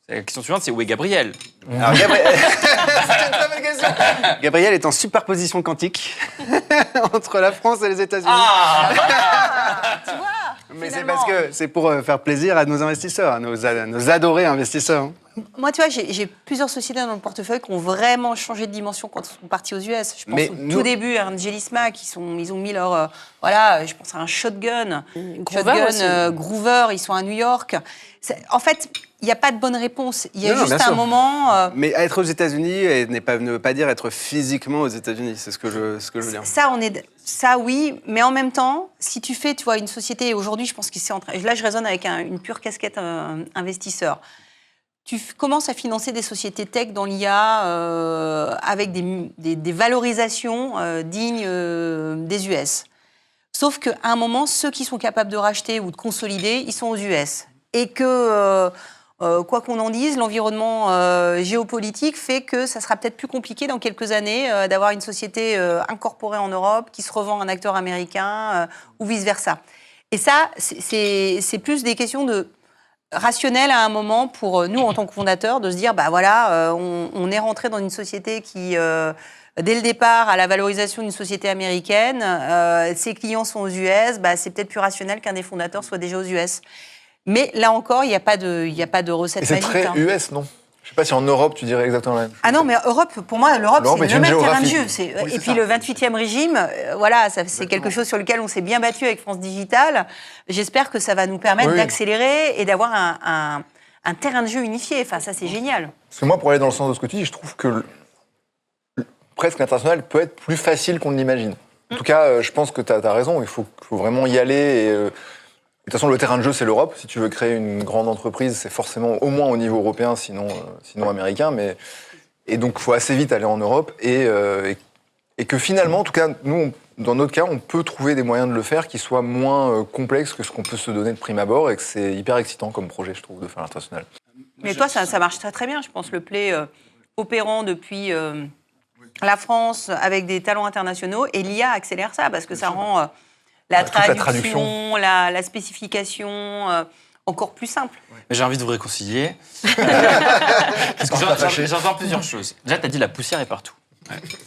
La question suivante, c'est où est Gabriel? Alors, Gabriel... C'est une très bonne question. Gabriel est en superposition quantique entre la France et les États-Unis. tu vois, Mais c'est finalement. parce que c'est pour faire plaisir à nos investisseurs, à nos adorés investisseurs. Moi, tu vois, j'ai plusieurs sociétés dans le portefeuille qui ont vraiment changé de dimension quand ils sont partis aux US. Je pense Mais au nous- tout début, Angelisma, ils ont mis leur... voilà, je pense à un Shotgun. Groover aussi. Groover, ils sont à New York. En fait, il n'y a pas de bonne réponse. Il y a Non, juste bien un sûr. moment... Mais être aux États-Unis ne veut pas dire être physiquement aux États-Unis. C'est ce que je veux dire. Ça, oui, mais en même temps, si tu fais, tu vois, une société, et aujourd'hui, je pense que c'est en train... Là, je raisonne avec une pure casquette investisseur. Tu commences à financer des sociétés tech dans l'IA avec des valorisations dignes des US. Sauf qu'à un moment, ceux qui sont capables de racheter ou de consolider, ils sont aux US. Et que, quoi qu'on en dise, l'environnement géopolitique fait que ça sera peut-être plus compliqué dans quelques années d'avoir une société incorporée en Europe qui se revend à un acteur américain ou vice-versa. Et ça, c'est plus des questions rationnelles à un moment pour nous, en tant que fondateurs, de se dire, bah voilà, on est rentré dans une société qui... dès le départ, à la valorisation d'une société américaine, ses clients sont aux US, bah, c'est peut-être plus rationnel qu'un des fondateurs soit déjà aux US. Mais là encore, il n'y a pas de recette Et c'est magique. très hein. US, non? Je sais pas si en Europe, tu dirais exactement la même chose. Ah non, mais Europe, pour moi, l'Europe, L'Europe c'est est le une même terrain de géographie. jeu. Oui, c'est Et puis ça. le 28e régime, voilà, c'est quelque chose sur lequel on s'est bien battu avec France Digital. J'espère que ça va nous permettre Oui. d'accélérer et d'avoir un terrain de jeu unifié. Enfin, ça, c'est génial. Parce que moi, pour aller dans le sens de ce que tu dis, je trouve que presque l'international peut être plus facile qu'on ne l'imagine. En tout cas, je pense que tu as raison, il faut vraiment y aller. Et, de toute façon, le terrain de jeu, c'est l'Europe. Si tu veux créer une grande entreprise, c'est forcément au moins au niveau européen, sinon américain. Et donc, il faut assez vite aller en Europe. Et que finalement, en tout cas, nous, dans notre cas, on peut trouver des moyens de le faire qui soient moins complexes que ce qu'on peut se donner de prime abord. Et que c'est hyper excitant comme projet, je trouve, de faire l'international. Mais toi, ça marche très très bien. Je pense le play opérant depuis la France avec des talents internationaux. Et l'IA accélère ça parce que ça rend la toute la traduction, traduction. la spécification encore plus simple. Mais j'ai envie de vous réconcilier. Parce que j'entends plusieurs choses. Déjà, tu as dit la poussière est partout.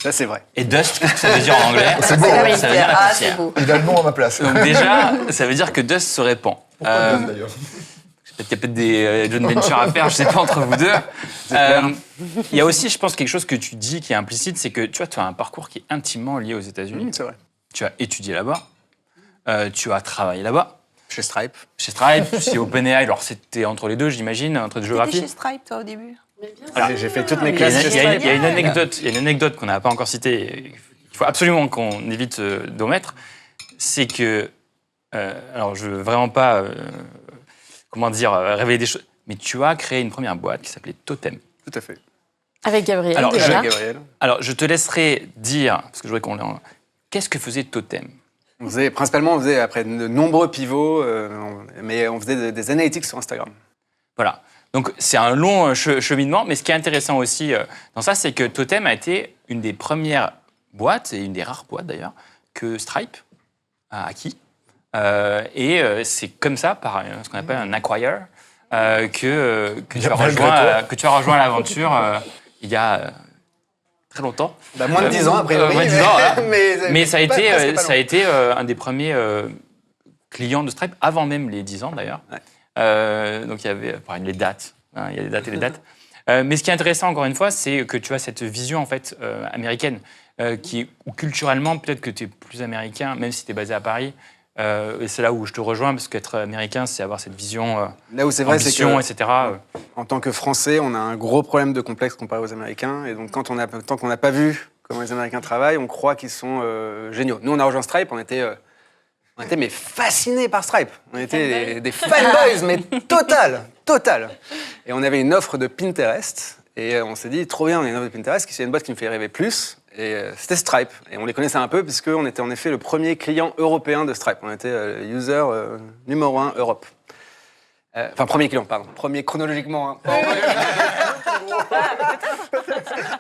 Ça, c'est vrai. Et dust, qu'est-ce que ça veut dire en anglais? C'est beau. Ah oui, Ça veut dire la c'est poussière. beau. Il a le nom à ma place. Donc déjà, ça veut dire que dust se répand. Pourquoi Dust, d'ailleurs? Peut-être qu'il y a peut-être des joint ventures à faire, je sais pas, entre vous deux. Il y a aussi, je pense, quelque chose que tu dis qui est implicite, c'est que tu vois, tu as un parcours qui est intimement lié aux États-Unis. C'est vrai. Tu as étudié là-bas, tu as travaillé là-bas, Chez Stripe. chez Stripe, chez OpenAI, alors c'était entre les deux, j'imagine, entre de T'étais géographie. chez Stripe, toi, au début? Alors, J'ai fait toutes mes Il y a classes une- chez il y a Stripe. une- il y a une anecdote qu'on n'a pas encore citée, il faut absolument qu'on évite d'omettre, c'est que, alors je veux vraiment pas, révéler des choses, mais tu as créé une première boîte qui s'appelait Totem. Tout à fait. Avec Gabriel. Alors, déjà. Gabriel. Alors je te laisserai dire, parce que je voudrais qu'on l'ait qu'est-ce que faisait Totem? Principalement, on faisait après de nombreux pivots, mais on faisait des analytics sur Instagram. Voilà. Donc c'est un long cheminement, mais ce qui est intéressant aussi dans ça, c'est que Totem a été une des premières boîtes, et une des rares boîtes d'ailleurs, que Stripe a acquis. Et c'est comme ça, par ce qu'on appelle un acquire, que tu as rejoint l'aventure il y a très longtemps. Bah, moins de 10 ans après. Moins de 10 ans, voilà. Mais ça a presque pas été un des premiers clients de Stripe, avant même les 10 ans d'ailleurs. Ouais. Donc il y avait les dates, hein, il y a les dates et les dates. Mais ce qui est intéressant, encore une fois, c'est que tu as cette vision en fait, américaine, où culturellement, peut-être que tu es plus américain, même si tu es basé à Paris. Et c'est là où je te rejoins, parce qu'être américain, c'est avoir cette vision, là où c'est vrai, ambition, c'est que, etc. En tant que Français, on a un gros problème de complexe comparé aux Américains. Et donc, tant qu'on n'a pas vu comment les Américains travaillent, on croit qu'ils sont géniaux. Nous, on a rejoint Stripe, on était mais fascinés par Stripe. On était des fanboys, mais total. Et on avait une offre de Pinterest. Et on s'est dit, trop bien, on a une offre de Pinterest, c'est une boîte qui me fait rêver plus. Et c'était Stripe. Et on les connaissait un peu, puisqu'on était en effet le premier client européen de Stripe. On était user numéro 1 Europe. Enfin, premier client, pardon. Premier chronologiquement. Hein.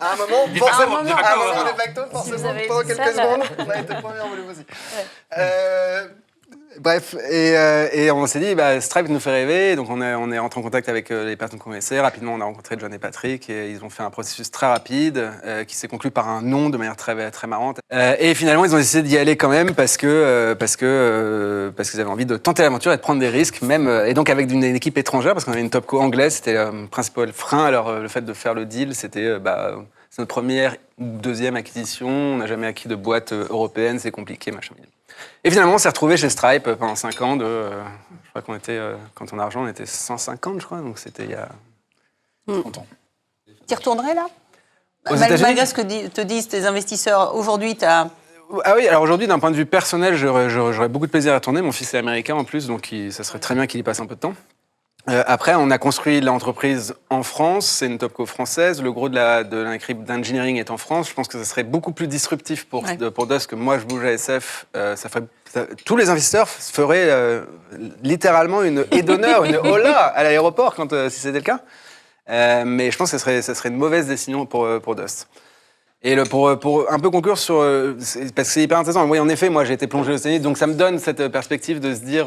À un moment, forcément, de facto, forcément, pendant quelques secondes, on a été premier en volume aussi. Bref, et on s'est dit, Stripe nous fait rêver, donc on est rentré en contact avec les personnes qu'on connaissait. Rapidement, on a rencontré John et Patrick, et ils ont fait un processus très rapide, qui s'est conclu par un non de manière très, très marrante. Et finalement, ils ont décidé d'y aller quand même, parce qu'ils avaient envie de tenter l'aventure et de prendre des risques, même, et donc avec une équipe étrangère, parce qu'on avait une topco anglaise, c'était le principal frein. Alors, le fait de faire le deal, c'était... c'est notre première ou deuxième acquisition, on n'a jamais acquis de boîte européenne, c'est compliqué, machin. Et finalement, on s'est retrouvés chez Stripe pendant 5 ans. Je crois qu'on était, quand on a rejoint, on était 150, je crois, donc c'était il y a 30 ans. Tu y retournerais là? Aux États-Unis ? Malgré ce que te disent tes investisseurs, aujourd'hui, tu as... Ah oui, alors aujourd'hui, d'un point de vue personnel, j'aurais beaucoup de plaisir à retourner. Mon fils est américain en plus, donc ça serait très bien qu'il y passe un peu de temps. Après, on a construit l'entreprise en France, c'est une topco française. Le gros de l'équipe d'engineering est en France. Je pense que ça serait beaucoup plus disruptif pour Dust que moi, je bouge à SF. Tous les investisseurs feraient littéralement une haie d'honneur, une hola à l'aéroport si c'était le cas. Mais je pense que ça serait une mauvaise décision pour Dust. Et pour un peu conclure sur... parce que c'est hyper intéressant. Oui, en effet, moi, j'ai été plongé aux États-Unis, donc ça me donne cette perspective de se dire...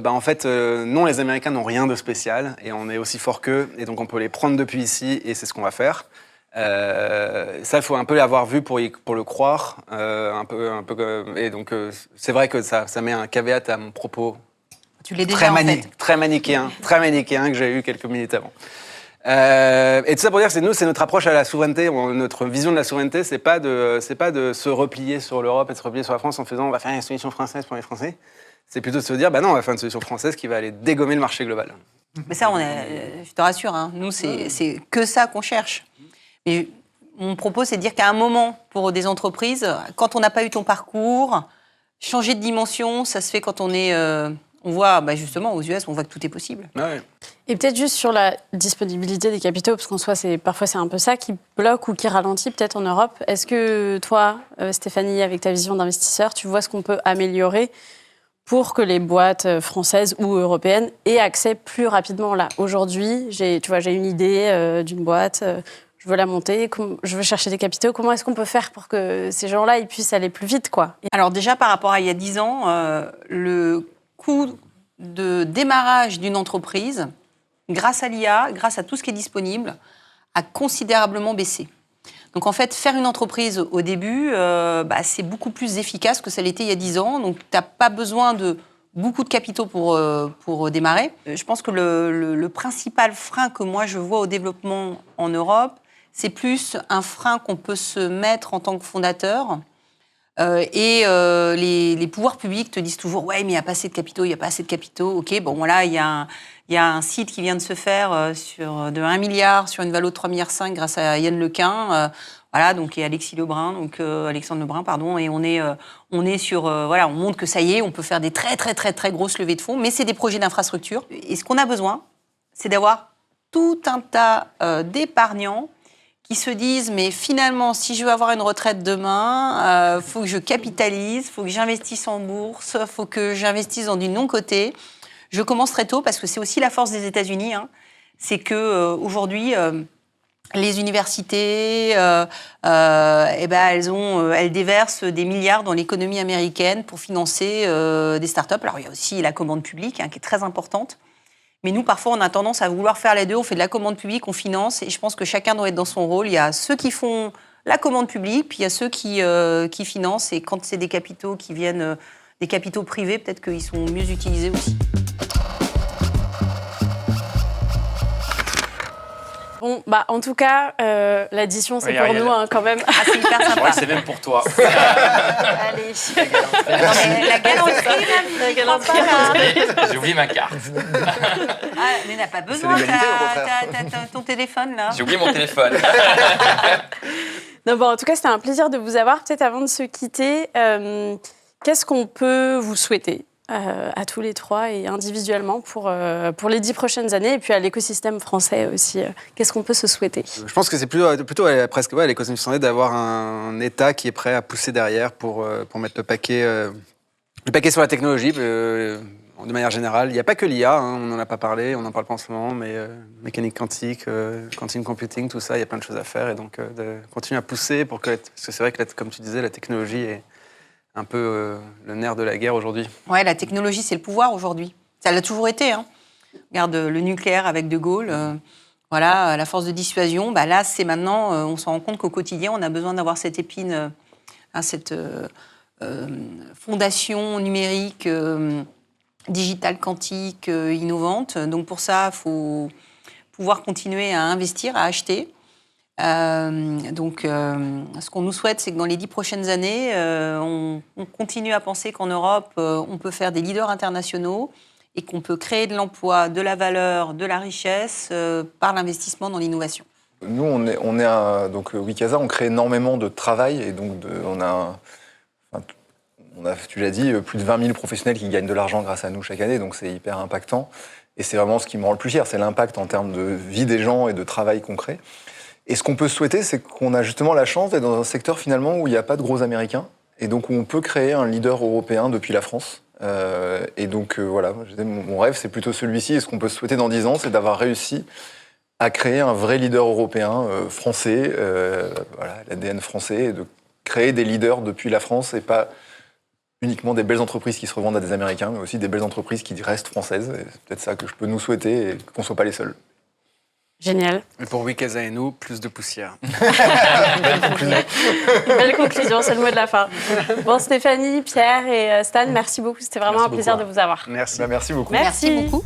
en fait, non, les Américains n'ont rien de spécial et on est aussi fort qu'eux, et donc on peut les prendre depuis ici et c'est ce qu'on va faire. Ça, il faut un peu l'avoir vu pour le croire, et donc c'est vrai que ça met un caveat à mon propos. Tu l'es déjà, très manichéen que j'ai eu quelques minutes avant. Et tout ça pour dire que c'est notre approche à la souveraineté. Notre vision de la souveraineté, c'est pas de se replier sur l'Europe et de se replier sur la France en faisant on va faire une solution française pour les Français. C'est plutôt de se dire, non, on va faire une solution française qui va aller dégommer le marché global. Mais ça, je te rassure, hein, nous, c'est que ça qu'on cherche. Mais mon propos, c'est de dire qu'à un moment, pour des entreprises, quand on n'a pas eu ton parcours, changer de dimension, ça se fait quand on est... on voit, justement, aux US, on voit que tout est possible. Ouais. Et peut-être juste sur la disponibilité des capitaux, parce qu'en soi, parfois c'est un peu ça qui bloque ou qui ralentit peut-être en Europe. Est-ce que toi, Stéphanie, avec ta vision d'investisseur, tu vois ce qu'on peut améliorer pour que les boîtes françaises ou européennes aient accès plus rapidement là? Aujourd'hui, j'ai une idée d'une boîte, je veux la monter, je veux chercher des capitaux. Comment est-ce qu'on peut faire pour que ces gens-là ils puissent aller plus vite, quoi? Alors déjà, par rapport à il y a 10 ans, le coût de démarrage d'une entreprise, grâce à l'IA, grâce à tout ce qui est disponible, a considérablement baissé. Donc en fait, faire une entreprise au début, c'est beaucoup plus efficace que ça l'était il y a 10 ans. Donc tu n'as pas besoin de beaucoup de capitaux pour démarrer. Je pense que le principal frein que moi je vois au développement en Europe, c'est plus un frein qu'on peut se mettre en tant que fondateur. Les pouvoirs publics te disent toujours « Ouais, mais il n'y a pas assez de capitaux, il n'y a pas assez de capitaux. » Ok, bon voilà, il y a un site qui vient de se faire de 1 milliard sur une valo de 3,5 milliards grâce à Yann Lequin, et Alexis Lebrun, Alexandre Lebrun, pardon, et on est sur, on montre que ça y est, on peut faire des très très très très grosses levées de fonds, mais c'est des projets d'infrastructure. Et ce qu'on a besoin, c'est d'avoir tout un tas d'épargnants qui se disent, mais finalement, si je veux avoir une retraite demain, faut que je capitalise, faut que j'investisse en bourse, faut que j'investisse dans du non-coté. Je commence très tôt parce que c'est aussi la force des États-Unis. C'est que aujourd'hui, les universités, elles déversent des milliards dans l'économie américaine pour financer des startups. Alors il y a aussi la commande publique qui est très importante. Mais nous, parfois, on a tendance à vouloir faire les deux. On fait de la commande publique, on finance, et je pense que chacun doit être dans son rôle. Il y a ceux qui font la commande publique, puis il y a ceux qui financent, et quand c'est des capitaux qui viennent, des capitaux privés, peut-être qu'ils sont mieux utilisés aussi. Bon, en tout cas, l'addition, c'est Oui, pour Ariel. nous, quand même. Ah, c'est hyper Je crois sympa. que c'est même pour toi. Allez. Non, mais la galanterie, La là, je crois pas, là. J'ai oublié ma carte. Ah, mais n'a pas besoin, l'égalité, au contraire. t'as ton téléphone, là. J'ai oublié mon téléphone. Non, en tout cas, c'était un plaisir de vous avoir. Peut-être avant de se quitter, qu'est-ce qu'on peut vous souhaiter à tous les trois et individuellement pour les 10 prochaines années et puis à l'écosystème français aussi? Qu'est-ce qu'on peut se souhaiter? Je pense que c'est plutôt presque à l'écosystème français d'avoir un État qui est prêt à pousser derrière pour mettre le paquet sur la technologie. De manière générale, il n'y a pas que l'IA, on n'en a pas parlé, on n'en parle pas en ce moment, mais mécanique quantique, quantum computing, tout ça, il y a plein de choses à faire. Et donc, de continuer à pousser parce que c'est vrai que, comme tu disais, la technologie est un peu le nerf de la guerre aujourd'hui. Ouais, la technologie, c'est le pouvoir aujourd'hui. Ça l'a toujours été. Hein. Regarde le nucléaire avec De Gaulle. Voilà, la force de dissuasion. Là, c'est maintenant, on se rend compte qu'au quotidien, on a besoin d'avoir cette épine, cette fondation numérique, digitale, quantique, innovante. Donc pour ça, il faut pouvoir continuer à investir, à acheter. Ce qu'on nous souhaite, c'est que dans les 10 prochaines années, on continue à penser qu'en Europe, on peut faire des leaders internationaux et qu'on peut créer de l'emploi, de la valeur, de la richesse par l'investissement dans l'innovation. Nous, donc Wikasa, on crée énormément de travail et donc on a, tu l'as dit, plus de 20 000 professionnels qui gagnent de l'argent grâce à nous chaque année, donc c'est hyper impactant. Et c'est vraiment ce qui me rend le plus fier, c'est l'impact en termes de vie des gens et de travail qu'on crée. Et ce qu'on peut souhaiter, c'est qu'on a justement la chance d'être dans un secteur finalement où il n'y a pas de gros Américains et donc où on peut créer un leader européen depuis la France. Voilà, mon rêve, c'est plutôt celui-ci. Et ce qu'on peut souhaiter dans 10 ans, c'est d'avoir réussi à créer un vrai leader européen français, l'ADN français, et de créer des leaders depuis la France et pas uniquement des belles entreprises qui se revendent à des Américains, mais aussi des belles entreprises qui restent françaises. Et c'est peut-être ça que je peux nous souhaiter et qu'on ne soit pas les seuls. Génial. Et pour Wikasa et nous, plus de poussière. Belle conclusion, c'est le mot de la fin. Bon, Stéphanie, Pierre et Stan, merci beaucoup. C'était vraiment un plaisir de vous avoir. Merci. Merci beaucoup. Merci beaucoup.